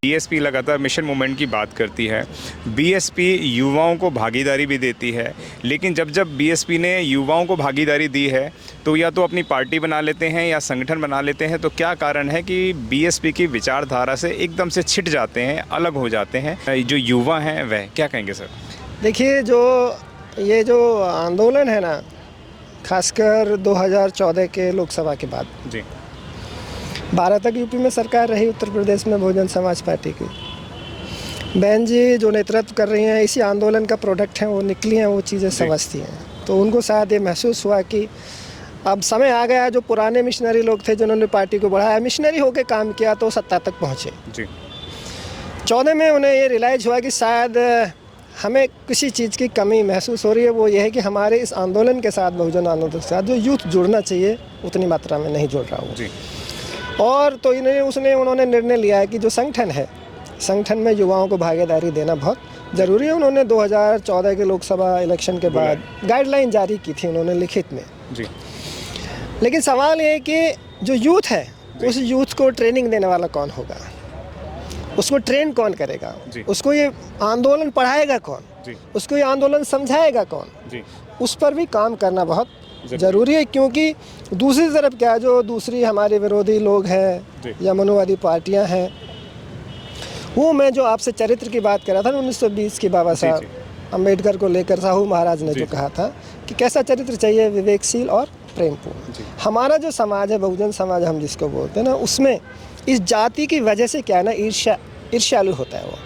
BSP लगातार mission movement की बात करती है। बीएसपी युवाओं को भागीदारी भी देती है, लेकिन जब जब बीएसपी ने युवाओं को भागीदारी दी है तो या तो अपनी पार्टी बना लेते हैं या संगठन बना लेते हैं। तो क्या कारण है कि बीएसपी की विचारधारा से एकदम से छिट जाते हैं, अलग हो जाते हैं जो युवा हैं वह? क्या कहेंगे सर? देखिए, ये जो आंदोलन है ना, खासकर 2014 के लोकसभा के बाद जी 12 तक यूपी में सरकार रही उत्तर प्रदेश में बहुजन समाज पार्टी की। बहन जी जो नेतृत्व कर रही हैं इसी आंदोलन का प्रोडक्ट हैं, वो निकली हैं, वो चीज़ें समझती हैं। तो उनको शायद ये महसूस हुआ कि अब समय आ गया। जो पुराने मिशनरी लोग थे जिन्होंने पार्टी को बढ़ाया, मिशनरी होकर काम किया तो सत्ता तक पहुँचे। जी 14 में उन्हें ये रियलाइज़ हुआ कि शायद हमें किसी चीज़ की कमी महसूस हो रही है। वो ये है कि हमारे इस आंदोलन के साथ, बहुजन आंदोलन के साथ जो यूथ जुड़ना चाहिए उतनी मात्रा में नहीं जुड़ रहा हो। जी और तो उन्होंने निर्णय लिया है कि जो संगठन है, संगठन में युवाओं को भागीदारी देना बहुत ज़रूरी है। उन्होंने 2014 के लोकसभा इलेक्शन के बाद गाइडलाइन जारी की थी उन्होंने लिखित में। जी लेकिन सवाल ये है कि जो यूथ है उस यूथ को ट्रेनिंग देने वाला कौन होगा, उसको ट्रेन कौन करेगा, उसको ये आंदोलन पढ़ाएगा कौन, उसको ये आंदोलन समझाएगा कौन, उस पर भी काम करना बहुत ज़रूरी है। क्योंकि दूसरी तरफ क्या है, जो दूसरी हमारे विरोधी लोग हैं या मनोवादी पार्टियां हैं, वो मैं जो आपसे चरित्र की बात कर रहा था 1920 की बाबा साहब अम्बेडकर को लेकर साहू महाराज ने जो कहा था कि कैसा चरित्र चाहिए, विवेकशील और प्रेमपूर्ण। हमारा जो समाज है, बहुजन समाज हम जिसको बोलते हैं ना, उसमें इस जाति की वजह से क्या है ना, ईर्ष्यालु होता है वो।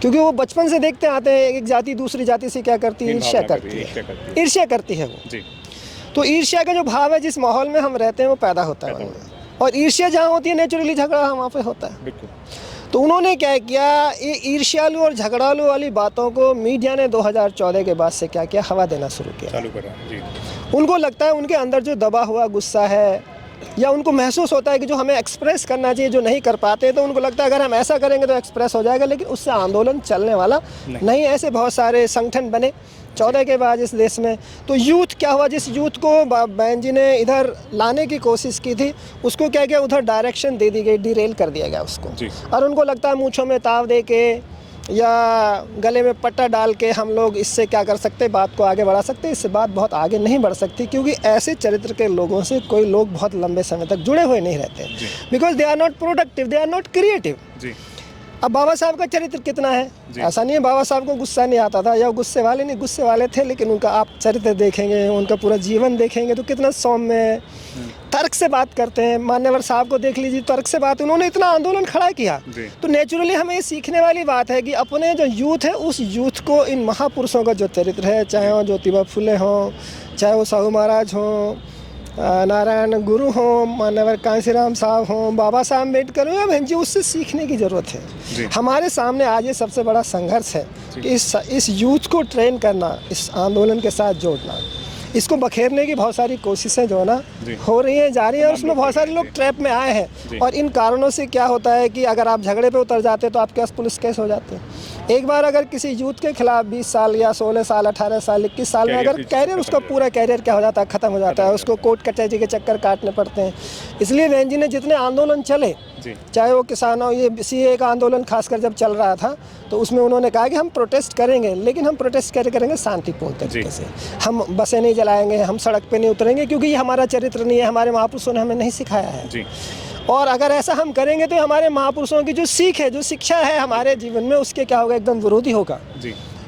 क्योंकि वो बचपन से देखते आते हैं एक जाति दूसरी जाति से क्या करती है, ईर्ष्या करती है वो। तो ईर्ष्या का जो भाव है जिस माहौल में हम रहते हैं वो पैदा होता है उनमें, और ईर्ष्या जहाँ होती है नेचुरली झगड़ा वहाँ पे होता है। तो उन्होंने क्या किया, ये ईर्ष्यालु और झगड़ालू वाली बातों को मीडिया ने 2014 के बाद से क्या किया, हवा देना शुरू किया, चालू करा। उनको लगता है उनके अंदर जो दबा हुआ गुस्सा है, या उनको महसूस होता है कि जो हमें एक्सप्रेस करना चाहिए जो नहीं कर पाते, तो उनको लगता है अगर हम ऐसा करेंगे तो एक्सप्रेस हो जाएगा, लेकिन उससे आंदोलन चलने वाला नहीं। ऐसे बहुत सारे संगठन बने 14 के बाद इस देश में। तो यूथ क्या हुआ, जिस यूथ को बहन जी ने इधर लाने की कोशिश की थी उसको क्या किया, उधर डायरेक्शन दे दी गई, डिरेल कर दिया गया उसको। और उनको लगता है मूँछों में ताव दे के या गले में पट्टा डाल के हम लोग इससे क्या कर सकते, बात को आगे बढ़ा सकते। इससे बात बहुत आगे नहीं बढ़ सकती, क्योंकि ऐसे चरित्र के लोगों से कोई लोग बहुत लंबे समय तक जुड़े हुए नहीं रहते, because they are not productive, they are not creative. अब बाबा साहब का चरित्र कितना है, ऐसा नहीं है बाबा साहब को गुस्सा नहीं आता था या वो गुस्से वाले नहीं, गुस्से वाले थे, लेकिन उनका आप चरित्र देखेंगे, उनका पूरा जीवन देखेंगे तो कितना सौम्य है, तर्क से बात करते हैं। मान्यवर साहब को देख लीजिए, तर्क से बात, उन्होंने इतना आंदोलन खड़ा किया। तो नेचुरली हमें ये सीखने वाली बात है कि अपने जो यूथ है उस यूथ को इन महापुरुषों का जो चरित्र है, चाहे वो ज्योतिबा फुले हों, चाहे वो साहू महाराज हों, नारायण गुरु हों, मान्यवर कांशीराम साहब हों, बाबा साहब अम्बेडकर हों, या बहन जी, उससे सीखने की ज़रूरत है। हमारे सामने आज ये सबसे बड़ा संघर्ष है कि इस यूथ को ट्रेन करना, इस आंदोलन के साथ जोड़ना, इसको बखेरने की बहुत सारी कोशिशें जो है ना हो रही हैं, जारी है, और उसमें बहुत सारे लोग ट्रैप में आए हैं। और इन कारणों से क्या होता है कि अगर आप झगड़े पे उतर जाते तो आपके पास पुलिस केस हो जाते हैं। एक बार अगर किसी यूथ के खिलाफ 20 साल या 16 साल 18 साल 21 साल में अगर कैरियर, उसका पूरा कैरियर क्या हो जाता है, ख़त्म हो जाता है, उसको कोर्ट कचहरी के चक्कर काटने पड़ते हैं। इसलिए बहन जी ने जितने आंदोलन चले, चाहे वो किसानों, ये CAA का आंदोलन खासकर जब चल रहा था, तो उसमें उन्होंने कहा कि हम प्रोटेस्ट करेंगे, लेकिन हम प्रोटेस्ट करेंगे शांतिपूर्ण तरीके से, हम बसें नहीं जलाएंगे, हम सड़क पे नहीं उतरेंगे, क्योंकि ये हमारा चरित्र नहीं है, हमारे महापुरुषों ने हमें नहीं सिखाया है। और अगर ऐसा हम करेंगे तो हमारे महापुरुषों की जो सीख है, जो शिक्षा है हमारे जीवन में, उसके क्या होगा, एकदम विरोधी होगा।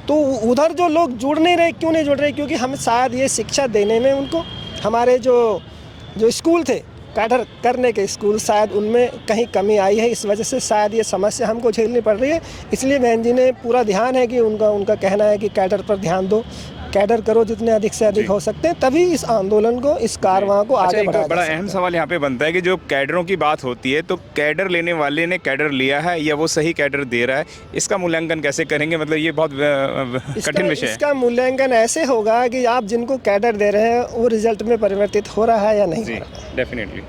तो उधर जो लोग जुड़ नहीं रहे, क्यों नहीं जुड़ रहे, क्योंकि हम शायद ये शिक्षा देने में उनको, हमारे जो स्कूल थे, कैडर करने के स्कूल, शायद उनमें कहीं कमी आई है। इस वजह से शायद ये समस्या हमको झेलनी पड़ रही है। इसलिए बहन जी ने पूरा ध्यान है कि उनका कहना है कि कैडर पर ध्यान दो, कैडर करो जितने अधिक से अधिक हो सकते हैं, तभी इस आंदोलन को, इस कारवां को आगे बढ़ाया जा सकता है। बड़ा अहम सवाल यहाँ पे बनता है कि जो कैडरों की बात होती है, तो कैडर लेने वाले ने कैडर लिया है या वो सही कैडर दे रहा है, इसका मूल्यांकन कैसे करेंगे? मतलब ये बहुत कठिन विषय है। इसका मूल्यांकन ऐसे होगा कि आप जिनको कैडर दे रहे हैं वो रिजल्ट में परिवर्तित हो रहा है या नहीं। डेफिनेटली,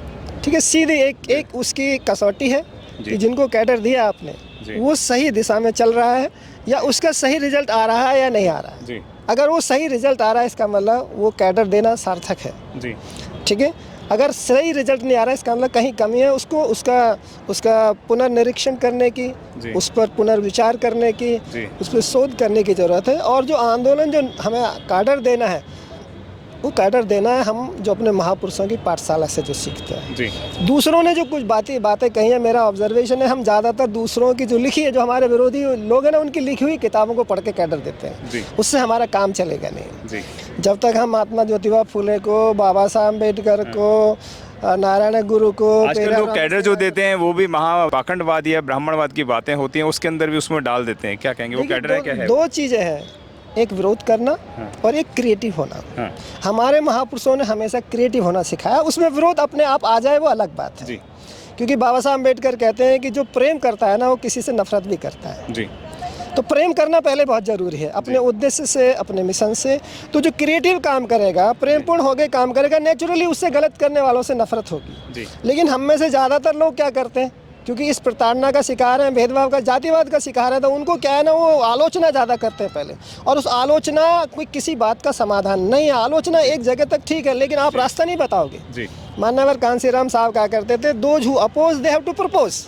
ठीक है, सीधी एक उसकी कसौटी है कि जिनको कैडर दिया आपने वो सही दिशा में चल रहा है या उसका सही रिजल्ट आ रहा है या नहीं आ रहा है। अगर वो सही रिजल्ट आ रहा है, इसका मतलब वो कैडर देना सार्थक है। ठीक है। अगर सही रिजल्ट नहीं आ रहा है इसका मतलब कहीं कमी है, उसको उसका पुनर्निरीक्षण करने की, उस पर पुनर्विचार करने की, उस पर शोध करने की ज़रूरत है। और जो आंदोलन जो हमें कैडर देना है, वो कैडर देना है हम जो अपने महापुरुषों की पाठशाला से जो सीखते हैं। दूसरों ने जो कुछ बातें कही है, मेरा ऑब्जर्वेशन है हम ज़्यादातर दूसरों की जो लिखी है, जो हमारे विरोधी लोग हैं ना, उनकी लिखी हुई किताबों को पढ़ के कैडर देते हैं। उससे हमारा काम चलेगा नहीं। जब तक हम महात्मा ज्योतिबा फुले को, बाबा साहब अम्बेडकर को, नारायण गुरु को, आजकल लोग कैडर जो देते हैं वो भी महापाखंडवाद या ब्राह्मणवाद की बातें होती हैं, उसके अंदर भी उसमें डाल देते हैं। क्या कहेंगे, वो कैडर है क्या है? दो चीज़ें हैं, एक विरोध करना और एक क्रिएटिव होना। हमारे महापुरुषों ने हमेशा क्रिएटिव होना सिखाया, उसमें विरोध अपने आप आ जाए वो अलग बात है। क्योंकि बाबा साहब अम्बेडकर कहते हैं कि जो प्रेम करता है ना, वो किसी से नफरत भी करता है। तो प्रेम करना पहले बहुत ज़रूरी है, अपने उद्देश्य से, अपने मिशन से। तो जो क्रिएटिव काम करेगा, प्रेमपूर्ण होकर काम करेगा, नेचुरली उससे गलत करने वालों से नफरत होगी। लेकिन हम में से ज़्यादातर लोग क्या करते हैं, क्योंकि इस प्रताड़ना का शिकार है, भेदभाव का, जातिवाद का शिकार है, तो उनको क्या है ना, वो आलोचना ज़्यादा करते हैं पहले। और उस आलोचना कोई किसी बात का समाधान नहीं है। आलोचना एक जगह तक ठीक है, लेकिन आप रास्ता नहीं बताओगे। माननीय कांसीराम साहब क्या करते थे, those who oppose they have to propose,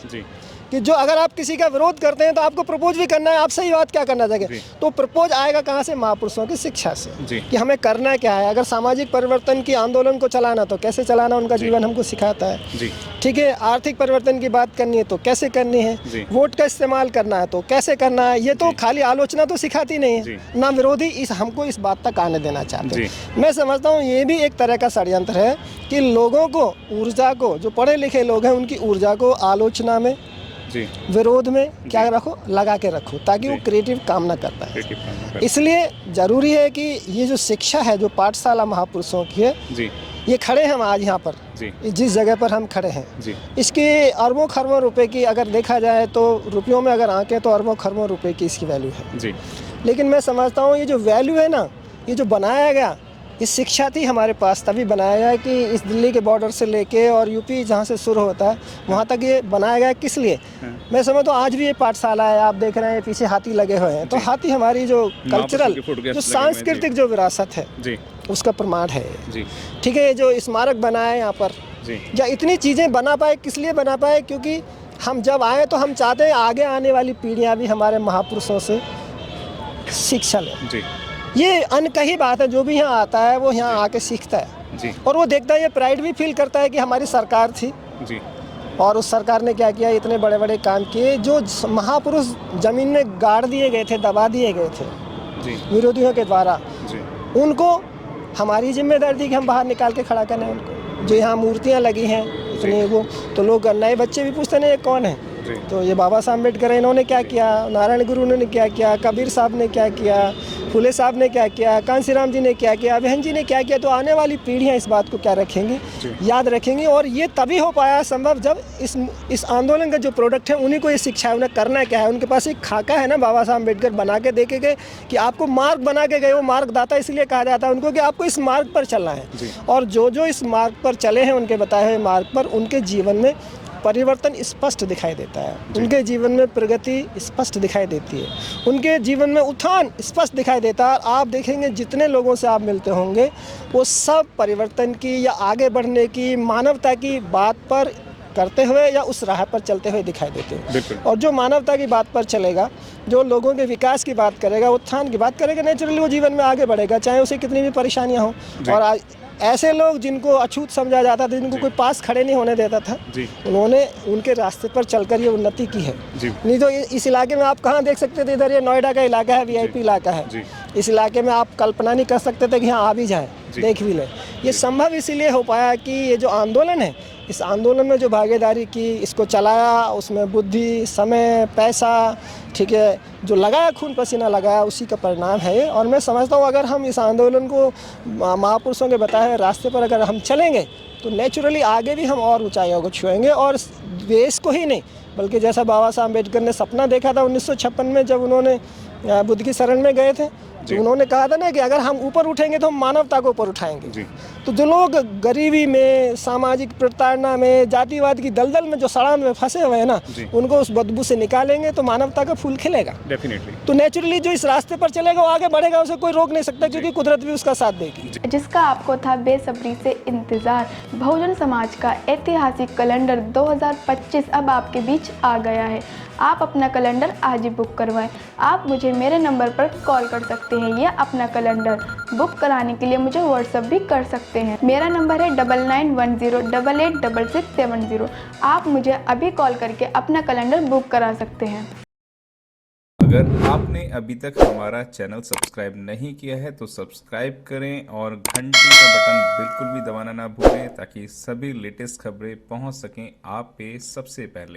कि जो अगर आप किसी का विरोध करते हैं तो आपको प्रपोज भी करना है, आप सही बात क्या करना चाहिए। तो प्रपोज आएगा कहाँ से? महापुरुषों की शिक्षा से, कि हमें करना क्या है। अगर सामाजिक परिवर्तन की आंदोलन को चलाना तो कैसे चलाना, उनका जीवन हमको सिखाता है। ठीक है, आर्थिक परिवर्तन की बात करनी है तो कैसे करनी है, वोट का इस्तेमाल करना है तो कैसे करना है। ये तो खाली आलोचना तो सिखाती नहीं है ना, विरोधी हमको इस बात तक आने देना चाहते हैं। मैं समझता हूँ ये भी एक तरह का षड्यंत्र है कि लोगों को, ऊर्जा को, जो पढ़े लिखे लोग हैं उनकी ऊर्जा को आलोचना में, विरोध में क्या रखो, लगा के रखो, ताकि वो क्रिएटिव काम ना कर पाए। इसलिए ज़रूरी है कि ये जो शिक्षा है, जो पाठशाला महापुरुषों की है, ये खड़े हम आज यहाँ पर, जिस जगह पर हम खड़े हैं, इसके अरबों खरबों रुपए की अगर देखा जाए तो, रुपयों में अगर आंकें तो अरबों खरबों रुपए की इसकी वैल्यू है। लेकिन मैं समझता हूँ ये जो वैल्यू है ना, ये जो बनाया गया, ये शिक्षा थी हमारे पास, तभी बनाया गया कि इस दिल्ली के बॉर्डर से लेके और यूपी जहाँ से शुरू होता है वहाँ तक ये बनाया गया। किस लिए? मैं समझता हूँ आज भी ये पाठशाला है, आप देख रहे हैं पीछे हाथी लगे हुए हैं, तो हाथी हमारी जो कल्चरल, जो सांस्कृतिक जो विरासत है, उसका प्रमाण है। ठीक है, जो स्मारक बना है यहाँ पर, या इतनी चीज़ें बना पाए, किस लिए बना पाए? क्योंकि हम जब आए तो हम चाहते हैं आगे आने वाली पीढ़ियाँ भी हमारे महापुरुषों से शिक्षा लें। ये अनकही बात है, जो भी यहाँ आता है वो यहाँ आके सीखता है, और वो देखता है, ये प्राइड भी फील करता है कि हमारी सरकार थी और उस सरकार ने क्या किया, इतने बड़े बड़े काम किए। जो महापुरुष जमीन में गाड़ दिए गए थे, दबा दिए गए थे विरोधियों के द्वारा, उनको हमारी जिम्मेदारी थी कि हम बाहर निकाल के खड़ा करें उनको। जो यहाँ मूर्तियाँ लगी हैं इतनी, वो तो लोग, नए बच्चे भी पूछते नहीं ये कौन है। तो ये बाबा साहब अम्बेडकर इन्होंने क्या किया, नारायण गुरु ने क्या किया, कबीर साहब ने क्या किया, फुले साहब ने क्या किया, कांसीराम जी ने क्या किया, अभिहन जी ने क्या किया। तो आने वाली पीढ़ियाँ इस बात को क्या रखेंगी, याद रखेंगी। और ये तभी हो पाया संभव जब इस आंदोलन का जो प्रोडक्ट है, उन्हीं को ये शिक्षा है, उन्हें करना क्या है। उनके पास एक खाका है ना, बाबा साहब अम्बेडकर बना के देके गए कि आपको मार्ग बना के गए। वो मार्गदाता इसलिए कहा जाता है उनको कि आपको इस मार्ग पर चलना है, और जो इस मार्ग पर चले हैं, उनके बताए हुए मार्ग पर, उनके जीवन में परिवर्तन स्पष्ट दिखाई देता है, उनके जीवन में प्रगति स्पष्ट दिखाई देती है, उनके जीवन में उत्थान स्पष्ट दिखाई देता है। आप देखेंगे जितने लोगों से आप मिलते होंगे, वो सब परिवर्तन की या आगे बढ़ने की, मानवता की बात पर करते हुए या उस राह पर चलते हुए दिखाई देते हैं। और जो मानवता की बात पर चलेगा, जो लोगों के विकास की बात करेगा, उत्थान की बात करेगा, नेचुरली वो जीवन में आगे बढ़ेगा, चाहे उसे कितनी भी परेशानियाँ हों। और आज ऐसे लोग जिनको अछूत समझा जाता था, जिनको कोई पास खड़े नहीं होने देता था, उन्होंने उनके रास्ते पर चलकर ये उन्नति की है। नहीं तो इस इलाके में आप कहाँ देख सकते थे, इधर ये नोएडा का इलाका है, वीआईपी इलाका है, इस इलाके में आप कल्पना नहीं कर सकते थे कि यहाँ आ भी जाए, देख भी लें। ये संभव इसीलिए हो पाया कि ये जो आंदोलन है, इस आंदोलन में जो भागीदारी की, इसको चलाया, उसमें बुद्धि, समय, पैसा, ठीक है, जो लगाया, खून पसीना लगाया, उसी का परिणाम है ये। और मैं समझता हूँ अगर हम इस आंदोलन को महापुरुषों के बताए रास्ते पर अगर हम चलेंगे तो नेचुरली आगे भी हम और ऊंचाइयों को छुएंगे। और देश को ही नहीं, बल्कि जैसा बाबा साहब अम्बेडकर ने सपना देखा था 1956 में, जब उन्होंने बुद्ध की शरण में गए थे, तो उन्होंने कहा था ना कि अगर हम ऊपर उठेंगे तो हम मानवता को ऊपर उठाएंगे। तो जो लोग गरीबी में, सामाजिक प्रताड़ना में, जातिवाद की दलदल में जो सड़ान में फंसे हुए हैं ना, उनको उस बदबू से निकालेंगे तो मानवता का फूल खिलेगा डेफिनेटली। तो नेचुरली जो इस रास्ते पर चलेगा वो आगे बढ़ेगा, उसे कोई रोक नहीं सकता, क्योंकि कुदरत भी उसका साथ देगी। जिसका आपको था बेसब्री से इंतजार, बहुजन समाज का ऐतिहासिक कैलेंडर 2025 अब आपके बीच आ गया है। आप अपना कैलेंडर आज ही बुक करवाएं। आप मुझे मेरे नंबर पर कॉल कर सकते हैं या अपना कैलेंडर बुक कराने के लिए मुझे व्हाट्सएप भी कर सकते हैं। मेरा नंबर है 9910886670। आप मुझे अभी कॉल करके अपना कैलेंडर बुक करा सकते हैं। अगर आपने अभी तक हमारा चैनल सब्सक्राइब नहीं किया है तो सब्सक्राइब करें और घंटी का बटन बिल्कुल भी दबाना ना भूलें, ताकि सभी लेटेस्ट खबरें पहुंच सकें आप पे सबसे पहले।